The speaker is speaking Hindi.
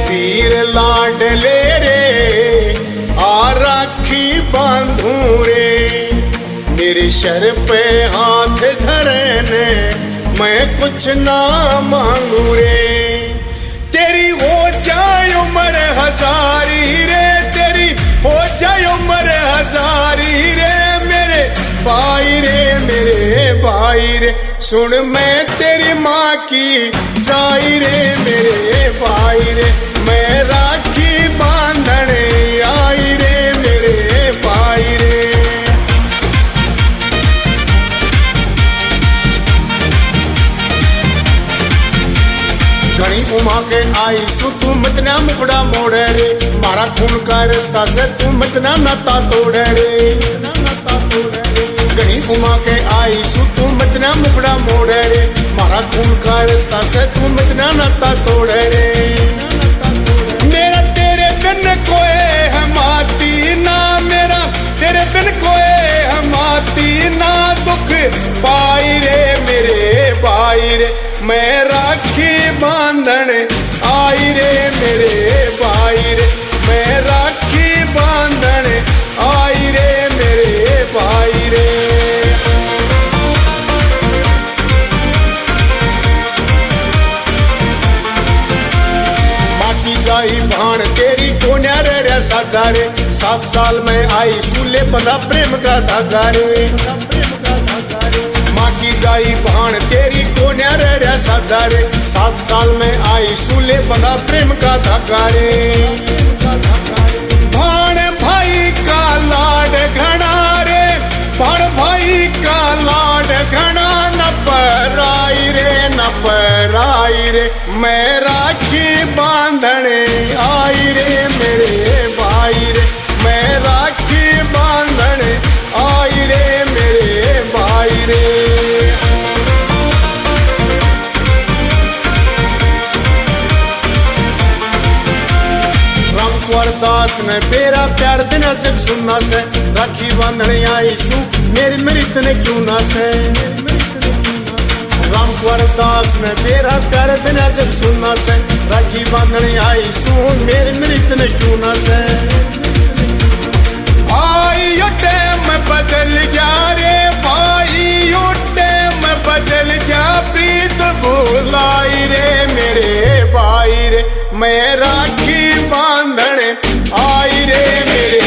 वीर लाडले रे आ राखी बांधू रे, मेरे सर पे हाथ धरने मैं कुछ ना मांगू रे। तेरी हो जाए उम्र हजारी रे, तेरी हो जाए उम्र हजारी रे, मेरे भाई रे मेरे भाई रे। सुन मैं तेरी माँ की जाई रे मेरे भाई रे, मैं राखी बांधने आई रे मेरे भाई रे। घनी उमा के आई सु तू मितना मुखड़ा मोड़े रे, मारा खून का रास्ता से तू मितना नाता तोड़े रे। घनी उमा के आई सु तू मितना मुखड़ा मोड़े रे, मारा खून का रास्ता से तू मितना नाता तोड़े रे। मेरा तेरे बिन कोई है माती ना, मेरा तेरे बिन कोई है माती ना, दुख पाई रे मेरे भाई रे, मैं राखी बांधने आई रे मेरे भाई रे, मैं राखी बांधने आई रे मेरे भाई रे। माटी जाई भाण तेरी कोन्यार रे साजारे, 7 साल में आई सूले बंधा प्रेम का धागा रे। माटी जाई भाण तेरी कोन्यार रे साजारे, 7 साल में आई सूले बंधा प्रेम का धागा रे। भाण भाई का लाड घना रे, भाण भाई का लाड घना, न पराई रे न पराई रे, मैं राखी बांधने आई रे मेरे भाई रे, मैं राखी बांधने आई रे मेरे भाई रे। दास ने मेरा प्यार देना जग सुनना से, राखी बांधने आई सू मेरी मृत ने क्यों ना से। रामकुमार दास ने मेरा प्यार देना जग सुनना से, राखी बांधने आई सू मेरी मृत ने क्यों ना से। भाई यो टाइम बदल गया रे, भाई यो टाइम बदल गया, प्रीत भुलाई रे मेरे भाई रे, मैं राखी बांधने आई रे मेरे